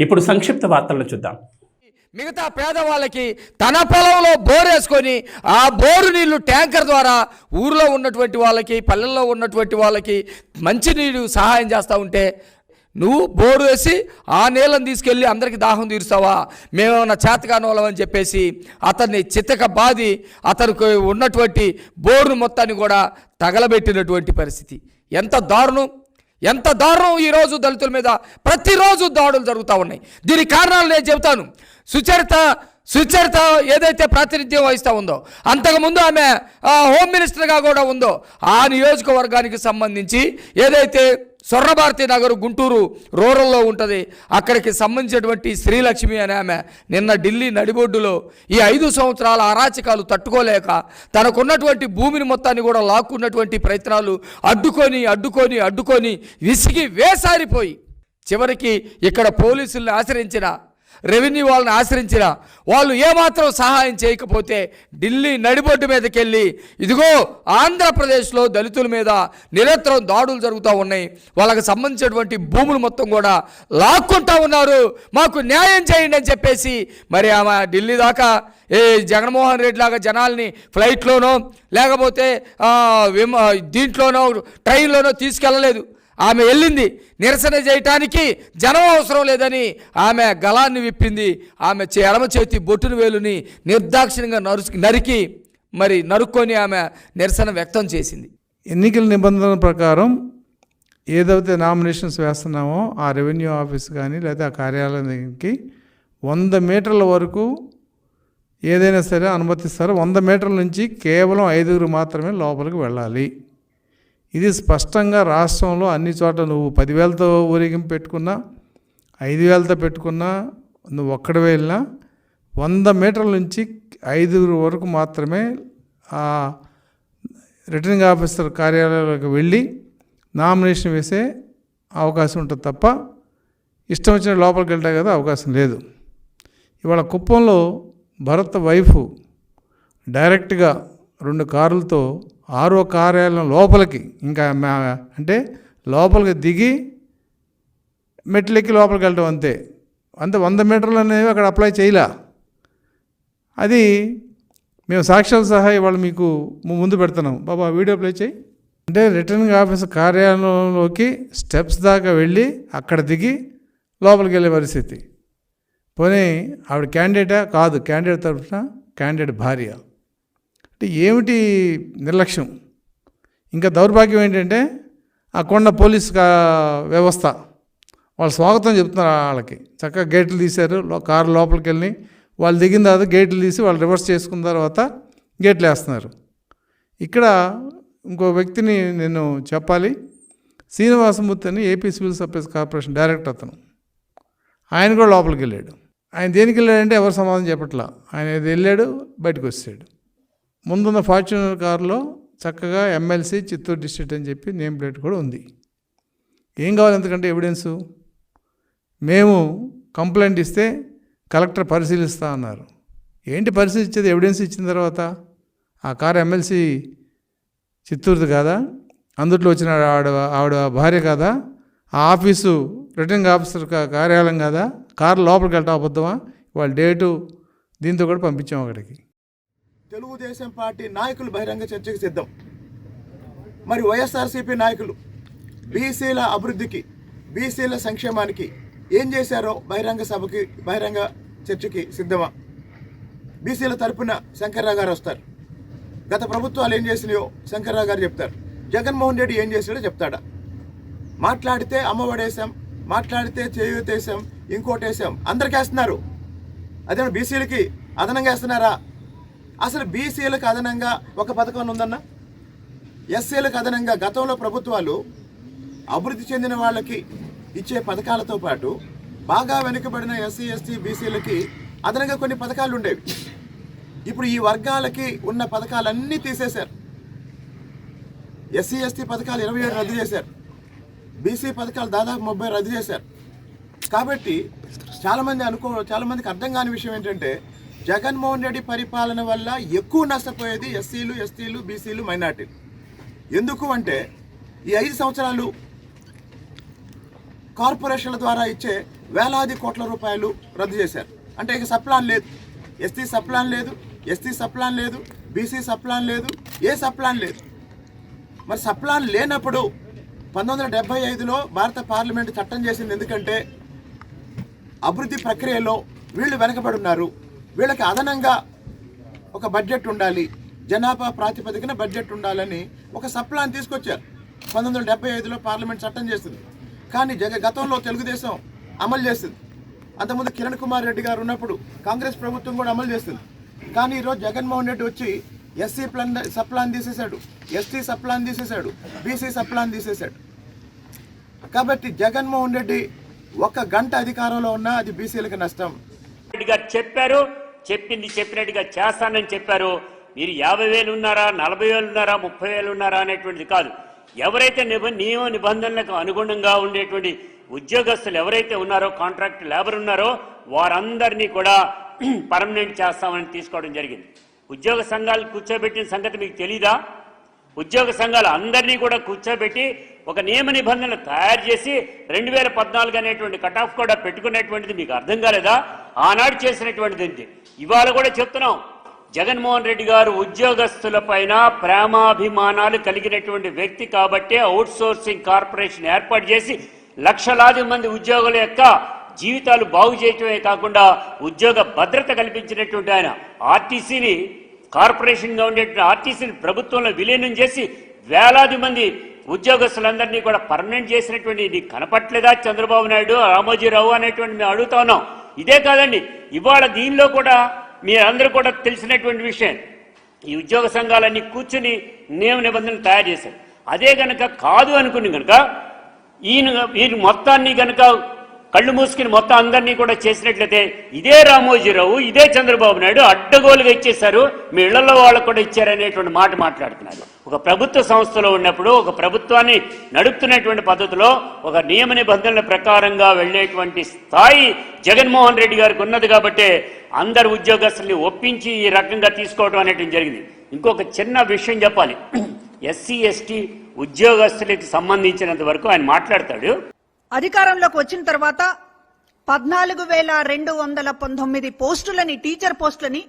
ఇప్పుడు సంక్షిప్త వార్తలను చూద్దాం. మిగతా పేదవాళ్ళకి తన పొలంలో బోర్ వేసుకొని ఆ బోరు నీళ్లు ట్యాంకర్ ద్వారా ఊర్లో ఉన్నటువంటి వాళ్ళకి, పల్లెల్లో ఉన్నటువంటి వాళ్ళకి మంచినీళ్ళు సహాయం చేస్తూ ఉంటే నువ్వు బోరు వేసి ఆ నీళ్ళని తీసుకెళ్ళి అందరికీ దాహం తీరుస్తావా? మేమేమన్నా చేతకాని వాళ్ళం అని చెప్పేసి అతన్ని చిత్తక బాది అతనికి ఉన్నటువంటి బోరును మొత్తాన్ని కూడా తగలబెట్టినటువంటి పరిస్థితి. ఎంత దారుణం! ఈరోజు దళితుల మీద ప్రతిరోజు దాడులు జరుగుతూ ఉన్నాయి. దీనికి కారణాలు నేను చెబుతాను. సుచరిత ఏదైతే ప్రాతినిధ్యం వహిస్తూ ఉందో, అంతకుముందు ఆమె హోమ్ మినిస్టర్గా కూడా ఉందో, ఆ నియోజకవర్గానికి సంబంధించి ఏదైతే స్వర్ణభారతి నగర్ గుంటూరు రూరల్లో ఉంటుంది, అక్కడికి సంబంధించినటువంటి శ్రీలక్ష్మి అనే ఆమె నిన్న ఢిల్లీ నడిబొడ్డులో ఈ 5 సంవత్సరాల అరాచకాలు తట్టుకోలేక తనకున్నటువంటి భూమిని మొత్తాన్ని కూడా లాక్కున్నటువంటి ప్రయత్నాలు అడ్డుకొని విసిగి వేసారిపోయి చివరికి ఇక్కడ పోలీసుల్ని ఆశ్రయించిన, రెవెన్యూ వాళ్ళని ఆశ్రయించిన వాళ్ళు ఏమాత్రం సహాయం చేయకపోతే ఢిల్లీ నడిబొడ్డు మీదకి వెళ్ళి ఇదిగో ఆంధ్రప్రదేశ్లో దళితుల మీద నిరంతరం దాడులు జరుగుతూ ఉన్నాయి, వాళ్ళకి సంబంధించినటువంటి భూములు మొత్తం కూడా లాక్కుంటా ఉన్నారు, మాకు న్యాయం చేయండి అని చెప్పేసి మరి ఆమె ఢిల్లీ దాకా జగన్మోహన్ రెడ్డి లాగా జనాల్ని ఫ్లైట్లోనో లేకపోతే దీంట్లోనో ట్రైన్లోనో తీసుకెళ్ళలేదు. ఆమె వెళ్ళింది నిరసన చేయటానికి, జనం అవసరం లేదని ఆమె గళాన్ని విప్పింది. ఆమె ఎడమ చేతి బొట్టును వేలుని నిర్దాక్షిణ్యంగా నరుక్కొని ఆమె నిరసన వ్యక్తం చేసింది. ఎన్నికల నిబంధనల ప్రకారం ఏదైతే నామినేషన్స్ వేస్తున్నామో ఆ రెవెన్యూ ఆఫీస్ కానీ లేదా ఆ కార్యాలయానికి 100 మీటర్ల వరకు ఏదైనా సరే అనుమతిస్తారు. 100 మీటర్ల నుంచి కేవలం 5 మాత్రమే లోపలికి వెళ్ళాలి. ఇది స్పష్టంగా రాష్ట్రంలో అన్ని చోట్ల నువ్వు 10,000తో ఊరేగింపు పెట్టుకున్నా, 5,000తో పెట్టుకున్నా, నువ్వు ఒక్కడే వెళ్ళినా 100 మీటర్ల నుంచి 5 వరకు మాత్రమే ఆ రిటర్నింగ్ ఆఫీసర్ కార్యాలయంలోకి వెళ్ళి నామినేషన్ వేసే అవకాశం ఉంటుంది తప్ప ఇష్టం వచ్చిన లోపలికి వెళ్ళే కదా అవకాశం లేదు. ఇవాళ కుప్పంలో భరత్ వైఫ్ డైరెక్ట్గా 2 కార్లతో 6వ కార్యాలయం లోపలికి, ఇంకా అంటే లోపలికి దిగి మెట్లెక్కి లోపలికి వెళ్ళడం అంతే 100 మీటర్లు అనేవి అక్కడ అప్లై చేయలే. అది మేము సాక్ష్యాలు సహా ఇవాళ మీకు ముందు పెడుతున్నాం. బాబా వీడియో ప్లే చేయి. అంటే రిటర్నింగ్ ఆఫీసర్ కార్యాలయంలోకి స్టెప్స్ దాకా వెళ్ళి అక్కడ దిగి లోపలికి వెళ్ళే పరిస్థితి. పోనీ ఆవిడ క్యాండిడేటా? కాదు, క్యాండిడేట్ తరఫున క్యాండిడేట్ భార్య. అంటే ఏమిటి నిర్లక్ష్యం! ఇంకా దౌర్భాగ్యం ఏంటంటే ఆ కొండ పోలీస్ వ్యవస్థ వాళ్ళు స్వాగతం చెప్తున్నారు. వాళ్ళకి చక్కగా గేట్లు తీశారు, కారు లోపలికి వెళ్ళి వాళ్ళు దిగిన తర్వాత గేట్లు తీసి వాళ్ళు రివర్స్ చేసుకున్న తర్వాత గేట్లు వేస్తున్నారు. ఇక్కడ ఇంకో వ్యక్తిని నేను చెప్పాలి. శ్రీనివాసమూర్తి అని AP civil supplies corporation director, అతను ఆయన కూడా లోపలికి వెళ్ళాడు. ఆయన దేనికి వెళ్ళాడంటే ఎవరు సమాధానం చెప్పట్లా. ఆయన వెళ్ళాడు, బయటకు వచ్చాడు. ముందున్న ఫార్చ్యూనర్ కారులో చక్కగా ఎమ్మెల్సీ చిత్తూరు డిస్ట్రిక్ట్ అని చెప్పి నేమ్ ప్లేట్ కూడా ఉంది. ఏం కావాలి ఎందుకంటే ఎవిడెన్సు? మేము కంప్లైంట్ ఇస్తే కలెక్టర్ పరిశీలిస్తా అన్నారు. ఏంటి పరిశీలించేది? ఎవిడెన్స్ ఇచ్చిన తర్వాత ఆ కారు ఎమ్మెల్సీ చిత్తూరుది కాదా? అందుట్లో వచ్చిన ఆవిడ భార్య కాదా? ఆ ఆఫీసు రిటర్నింగ్ ఆఫీసర్ కార్యాలయం కాదా? కారు లోపలికి వెళ్ళటం అబద్ధమా? వాళ్ళ డేటు దీంతో కూడా పంపించాం అక్కడికి. తెలుగుదేశం పార్టీ నాయకులు బహిరంగ చర్చకు సిద్ధం. మరి వైఎస్ఆర్సీపీ నాయకులు బీసీల అభివృద్ధికి, బీసీల సంక్షేమానికి ఏం చేశారో బహిరంగ చర్చకి సిద్ధమా? బీసీల తరపున శంకర్రావు గారు వస్తారు. గత ప్రభుత్వాలు ఏం చేసినాయో శంకర్రావు గారు చెప్తారు. జగన్మోహన్ రెడ్డి ఏం చేశాడో చెప్తాడా? మాట్లాడితే అమ్మఒడేసాం, మాట్లాడితే చేయూతేసాం, ఇంకోటేసాం, అందరికి వేస్తున్నారు. అదే బీసీలకి అదనంగా వేస్తున్నారా? అసలు బీసీలకు అదనంగా ఒక పథకం ఉందన్న? ఎస్సీలకు అదనంగా గతంలో ప్రభుత్వాలు అభివృద్ధి చెందిన వాళ్ళకి ఇచ్చే పథకాలతో పాటు బాగా వెనుకబడిన ఎస్సీ ఎస్టీ బీసీలకి అదనంగా కొన్ని పథకాలు ఉండేవి. ఇప్పుడు ఈ వర్గాలకి ఉన్న పథకాలన్నీ తీసేశారు. ఎస్సీ ఎస్టీ పథకాలు 27 రద్దు చేశారు. బీసీ పథకాలు దాదాపు 30 రద్దు చేశారు. కాబట్టి చాలామందికి అర్థం కాని విషయం ఏంటంటే జగన్మోహన్ రెడ్డి పరిపాలన వల్ల ఎక్కువ నష్టపోయేది ఎస్సీలు, ఎస్టీలు, బీసీలు, మైనార్టీలు. ఎందుకు అంటే ఈ 5 సంవత్సరాలు కార్పొరేషన్ల ద్వారా ఇచ్చే వేలాది కోట్ల రూపాయలు రద్దు చేశారు. అంటే ఇక సప్లాన్ లేదు, ఎస్టీ సప్లాన్ లేదు, ఎస్టీ సప్లాన్ లేదు, బీసీ సప్లాన్ లేదు, ఏ సప్లాన్ లేదు. మరి సప్లాన్ లేనప్పుడు 1975లో భారత పార్లమెంటు చట్టం చేసింది. ఎందుకంటే అభివృద్ధి ప్రక్రియలో వీళ్ళు వెనకబడి ఉన్నారు, వీళ్ళకి అదనంగా ఒక బడ్జెట్ ఉండాలి, జనాభా ప్రాతిపదికన బడ్జెట్ ఉండాలని ఒక సప్లాన్ తీసుకొచ్చారు. 1975లో పార్లమెంట్ చట్టం చేసింది. కానీ గతంలో తెలుగుదేశం అమలు చేసింది. అంతకుముందు కిరణ్ కుమార్ రెడ్డి గారు ఉన్నప్పుడు కాంగ్రెస్ ప్రభుత్వం కూడా అమలు చేస్తుంది. కానీ ఈరోజు జగన్మోహన్ రెడ్డి వచ్చి ఎస్సీ సప్లాన్ తీసేశాడు, ఎస్టీ సప్లాన్ తీసేశాడు, బీసీ సప్లాన్ తీసేశాడు. కాబట్టి జగన్మోహన్ రెడ్డి 1 గంట అధికారంలో ఉన్నా అది బీసీలకు నష్టం. రెడ్డి గారు చెప్పారు, చెప్పినట్టుగా చేస్తానని చెప్పారు. మీరు 50,000 ఉన్నారా, 40,000 ఉన్నారా, 30,000 ఉన్నారా అనేటువంటిది కాదు. ఎవరైతే నియమ నిబంధనలకు అనుగుణంగా ఉండేటువంటి ఉద్యోగస్తులు ఎవరైతే ఉన్నారో, కాంట్రాక్ట్ లేబర్ ఉన్నారో, వారందరినీ కూడా పర్మనెంట్ చేస్తామని తీసుకోవడం జరిగింది. ఉద్యోగ సంఘాలు కూర్చోబెట్టిన సంగతి మీకు తెలీదా? ఉద్యోగ సంఘాలు అందరినీ కూడా కూర్చోబెట్టి ఒక నియమ నిబంధనలు తయారు చేసి 2014 అనేటువంటి కట్ ఆఫ్ కూడా పెట్టుకునేటువంటిది మీకు అర్థం కాలేదా? ఆనాడు చేసినటువంటిది. ఇవాళ కూడా చెప్తున్నాం, జగన్మోహన్ రెడ్డి గారు ఉద్యోగస్తుల పైన ప్రేమాభిమానాలు కలిగినటువంటి వ్యక్తి కాబట్టే అవుట్ సోర్సింగ్ కార్పొరేషన్ ఏర్పాటు చేసి లక్షలాది మంది ఉద్యోగుల యొక్క జీవితాలు బాగు చేయటమే కాకుండా ఉద్యోగ భద్రత కల్పించినటువంటి ఆయన ఆర్టీసీని, కార్పొరేషన్గా ఉండేటువంటి ఆర్టీసీని ప్రభుత్వంలో విలీనం చేసి వేలాది మంది ఉద్యోగస్తులందరినీ కూడా పర్మనెంట్ చేసినటువంటి నీకు కనపట్లేదా చంద్రబాబు నాయుడు, రామోజీరావు అనేటువంటి మేము అడుగుతా ఉన్నాం. ఇదే కాదండి, ఇవాళ దీనిలో కూడా మీరందరూ కూడా తెలిసినటువంటి విషయం, ఈ ఉద్యోగ సంఘాలన్నీ కూర్చుని నియమ నిబంధనలు తయారు చేశారు. అదే గనక కాదు అనుకుని కనుక ఈయన మొత్తాన్ని కనుక కళ్ళు మూసుకుని మొత్తం అందరినీ కూడా చేసినట్లయితే ఇదే రామోజీరావు, ఇదే చంద్రబాబు నాయుడు అడ్డగోలుగా ఇచ్చేశారు, మీ ఇళ్లలో వాళ్ళకు కూడా ఇచ్చారనేటువంటి మాట మాట్లాడుతున్నారు. ఒక ప్రభుత్వ సంస్థలో ఉన్నప్పుడు, ఒక ప్రభుత్వాన్ని నడుపుతున్నటువంటి పద్ధతిలో ఒక నియమ నిబంధనల ప్రకారంగా వెళ్లేటువంటి స్థాయి జగన్మోహన్ రెడ్డి గారికి ఉన్నది కాబట్టి అందరు ఉద్యోగస్తుల్ని ఒప్పించి ఈ రకంగా తీసుకోవడం అనేటువంటి జరిగింది. ఇంకొక చిన్న విషయం చెప్పాలి, ఎస్సీ ఎస్టీ ఉద్యోగస్తులకు సంబంధించినంత వరకు ఆయన మాట్లాడతాడు. అధికారంలోకి వచ్చిన తర్వాత 14,219 పోస్టులని, టీచర్ పోస్టులని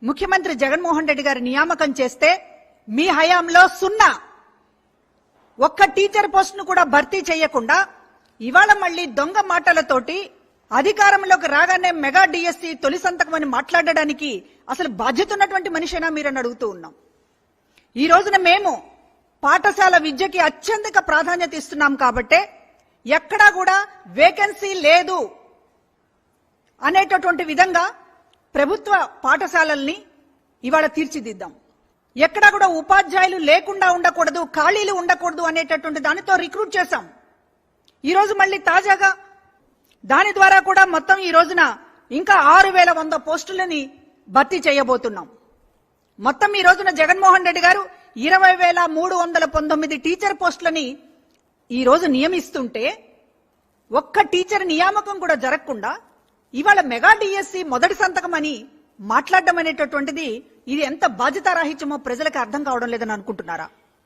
ముఖ్యమంత్రి జగన్మోహన్ రెడ్డి గారు నియామకం చేస్తే మీ హయాంలో 0. ఒక్క టీచర్ పోస్టును కూడా భర్తీ చేయకుండా ఇవాళ మళ్ళీ దొంగ మాటలతోటి అధికారంలోకి రాగానే మెగా డిఎస్సి తొలి సంతకం అని మాట్లాడడానికి అసలు బాధ్యత ఉన్నటువంటి మనిషేనా మీరని అడుగుతూ ఉన్నాం. ఈ రోజున మేము పాఠశాల విద్యకి అత్యధిక ప్రాధాన్యత ఇస్తున్నాం కాబట్టే ఎక్కడా కూడా వేకెన్సీ లేదు అనేటటువంటి విధంగా ప్రభుత్వ పాఠశాలల్ని ఇవాళ తీర్చిదిద్దాం. ఎక్కడా కూడా ఉపాధ్యాయులు లేకుండా ఉండకూడదు, ఖాళీలు ఉండకూడదు అనేటటువంటి దానితో రిక్రూట్ చేశాం. ఈరోజు మళ్ళీ తాజాగా దాని ద్వారా కూడా మొత్తం ఈ రోజున ఇంకా 6,100 పోస్టులని భర్తీ చేయబోతున్నాం. మొత్తం ఈ రోజున జగన్మోహన్ రెడ్డి గారు 20,319 టీచర్ పోస్టులని ఈ రోజు నియమిస్తుంటే ఒక్క టీచర్ నియామకం కూడా జరగకుండా ఇవాళ మెగా డిఎస్సి మొదటి సంతకం అని మాట్లాడడం అనేటటువంటిది ఇది ఎంత బాధ్యతారాహిత్యమో ప్రజలకు అర్థం కావడం లేదని అనుకుంటున్నారా?